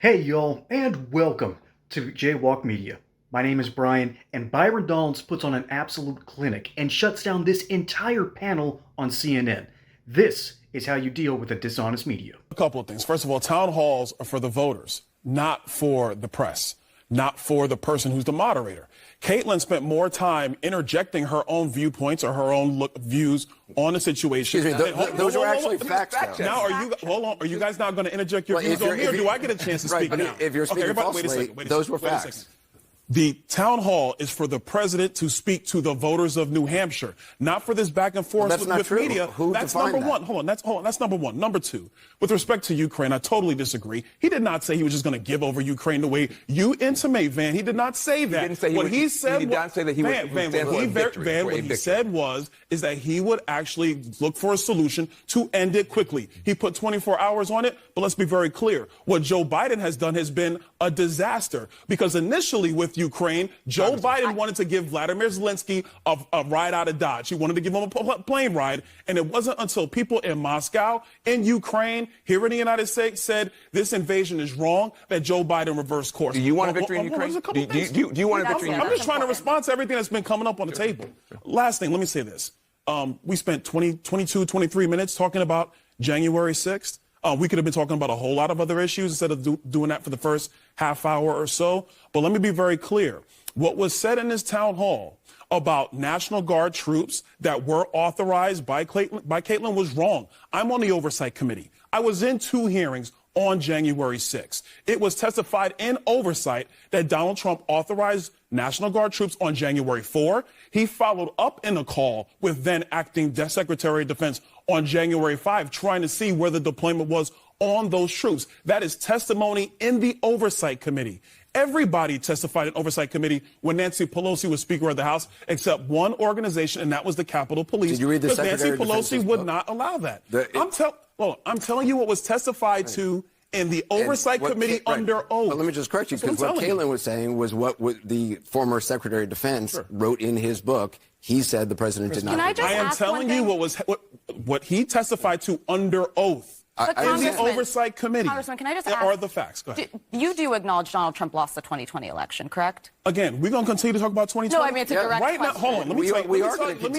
Hey y'all, and welcome to JayWalk Media. My name is Brian, and Byron Donalds puts on an absolute clinic and shuts down this entire panel on CNN. This is how you deal with a dishonest media. A couple of things. First of all, town halls are for the voters, not for the press, not for the person who's the moderator. Caitlin spent more time interjecting her own viewpoints or her own views on the situation. Excuse me, those are actually facts, though. Now, hold on. Are you guys not going to interject your views on me, or do I get a chance to speak now? If you're speaking falsely, those were facts. The town hall is for the president to speak to the voters of New Hampshire, not for this back and forth with media. Who that's defined number that? one. Hold on. That's number one. Number two, with respect to Ukraine, I totally disagree. He did not say he was just going to give over Ukraine the way you intimate, Van. He did not say that. He didn't say what he said. He did not say that he would stand for a victory. What he said is that he would actually look for a solution to end it quickly. He put 24 hours on it, but let's be very clear. What Joe Biden has done has been a disaster, because initially with Ukraine, Joe Biden wanted to give Vladimir Zelensky a ride out of Dodge. He wanted to give him a plane ride. And it wasn't until people in Moscow, in Ukraine, here in the United States said this invasion is wrong that Joe Biden reversed course. Do you want a victory in Ukraine? Do you want a victory in Ukraine? I'm just trying to respond to everything that's been coming up on the table. Last thing, let me say this. We spent 22, 23 minutes talking about January 6th. We could have been talking about a whole lot of other issues instead of doing that for the first half hour or so. But let me be very clear. What was said in this town hall about National Guard troops that were authorized by Caitlin was wrong. I'm on the Oversight Committee. I was in 2 hearings on January 6th. It was testified in oversight that Donald Trump authorized National Guard troops on January 4. He followed up in a call with then acting Secretary of Defense on January 5, trying to see where the deployment was on those troops. That is testimony in the Oversight Committee. Everybody testified in Oversight Committee when Nancy Pelosi was Speaker of the House, except one organization, and that was the Capitol Police. Did you read the Because Secretary Nancy of Defense's Pelosi would book? not allow that. I'm telling you what was testified to in the Oversight Committee under oath. Well, let me just correct you, because what Caitlin was saying was what the former Secretary of Defense wrote in his book. He said the president did not. I am telling you what he testified to under oath. In the Oversight Committee. Congressman, can I just ask? Are the facts? Go ahead. You do acknowledge Donald Trump lost the 2020 election, correct? Again, we're going to continue to talk about 2020. No, I mean, it's a direct right question. Now, hold on. Let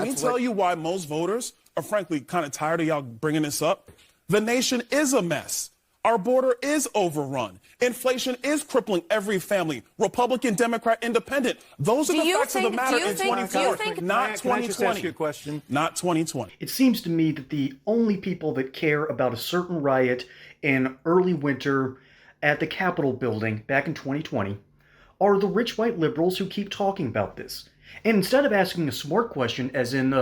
me tell you why most voters are frankly kind of tired of y'all bringing this up. The nation is a mess. Our border is overrun. Inflation is crippling every family. Republican, Democrat, Independent. Those are the facts of the matter in 2024, not 2020. Can I just ask you a question? Not 2020. It seems to me that the only people that care about a certain riot in early winter at the Capitol building back in 2020 are the rich white liberals who keep talking about this. And instead of asking a smart question, as in,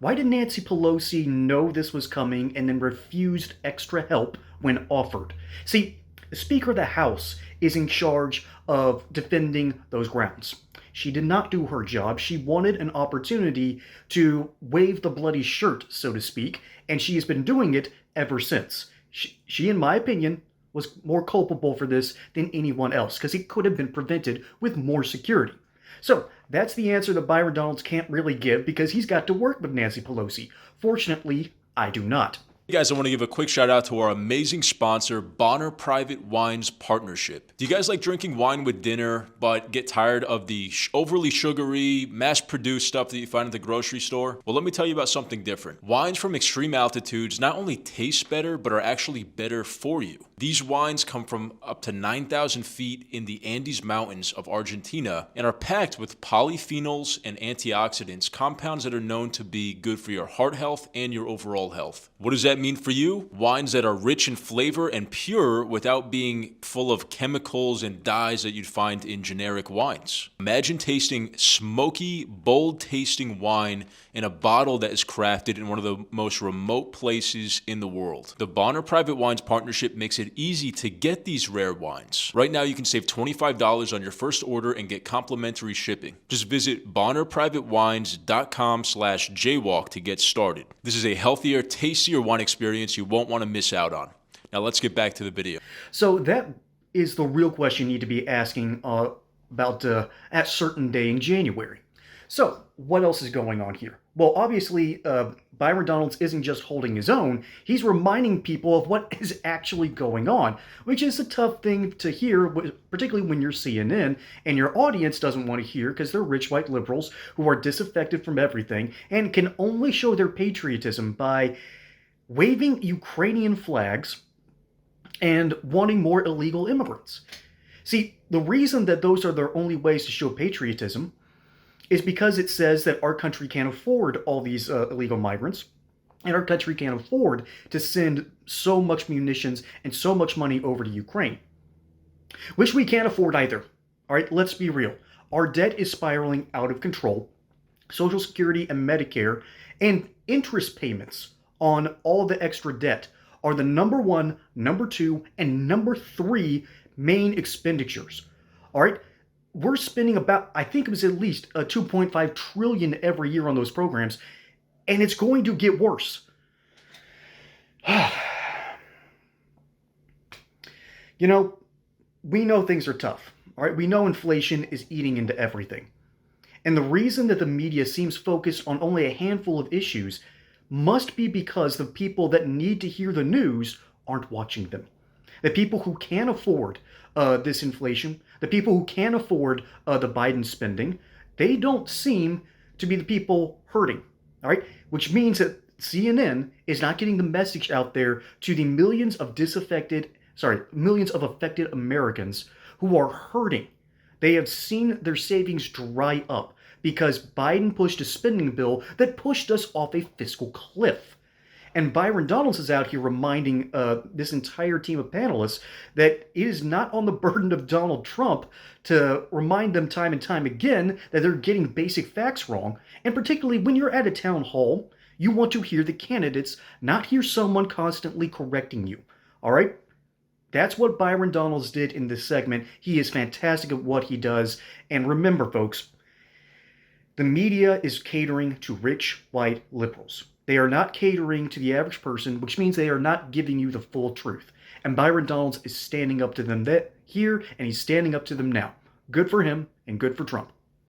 why did Nancy Pelosi know this was coming and then refused extra help when offered? See, the Speaker of the House is in charge of defending those grounds. She did not do her job. She wanted an opportunity to wave the bloody shirt, so to speak, and she has been doing it ever since. She, in my opinion, was more culpable for this than anyone else, because it could have been prevented with more security. So, that's the answer that Byron Donalds can't really give, because he's got to work with Nancy Pelosi. Fortunately, I do not. Hey guys, I want to give a quick shout out to our amazing sponsor, Bonner Private Wines Partnership. Do you guys like drinking wine with dinner, but get tired of the overly sugary, mass-produced stuff that you find at the grocery store? Well, let me tell you about something different. Wines from extreme altitudes not only taste better, but are actually better for you. These wines come from up to 9,000 feet in the Andes Mountains of Argentina and are packed with polyphenols and antioxidants, compounds that are known to be good for your heart health and your overall health. What does that mean for you? Wines that are rich in flavor and pure without being full of chemicals and dyes that you'd find in generic wines. Imagine tasting smoky, bold tasting wine in a bottle that is crafted in one of the most remote places in the world. The Bonner Private Wines Partnership makes it easy to get these rare wines. Right now you can save $25 on your first order and get complimentary shipping. Just visit bonnerprivatewines.com/jaywalk to get started. This is a healthier, tastier wine experience you won't want to miss out on. Now let's get back to the video. So that is the real question you need to be asking about at certain day in January. So, what else is going on here? Well, obviously, Byron Donalds isn't just holding his own, he's reminding people of what is actually going on, which is a tough thing to hear, particularly when you're CNN and your audience doesn't want to hear because they're rich white liberals who are disaffected from everything and can only show their patriotism by waving Ukrainian flags and wanting more illegal immigrants. See, the reason that those are their only ways to show patriotism is because it says that our country can't afford all these illegal migrants, and our country can't afford to send so much munitions and so much money over to Ukraine, which we can't afford either. All right, let's be real. Our debt is spiraling out of control. Social Security and Medicare and interest payments on all the extra debt are the number 1, number 2, and number 3 main expenditures. All right? We're spending about, I think it was at least $2.5 trillion every year on those programs, and it's going to get worse. You know, we know things are tough. All right? We know inflation is eating into everything. And the reason that the media seems focused on only a handful of issues must be because the people that need to hear the news aren't watching them. The people who can afford this inflation, the people who can afford the Biden spending, they don't seem to be the people hurting, all right? Which means that CNN is not getting the message out there to the millions of affected Americans who are hurting. They have seen their savings dry up because Biden pushed a spending bill that pushed us off a fiscal cliff. And Byron Donalds is out here reminding this entire team of panelists that it is not on the burden of Donald Trump to remind them time and time again that they're getting basic facts wrong. And particularly when you're at a town hall, you want to hear the candidates, not hear someone constantly correcting you. All right? That's what Byron Donalds did in this segment. He is fantastic at what he does. And remember, folks, the media is catering to rich white liberals. They are not catering to the average person, which means they are not giving you the full truth. And Byron Donalds is standing up to them here, and he's standing up to them now. Good for him, and good for Trump.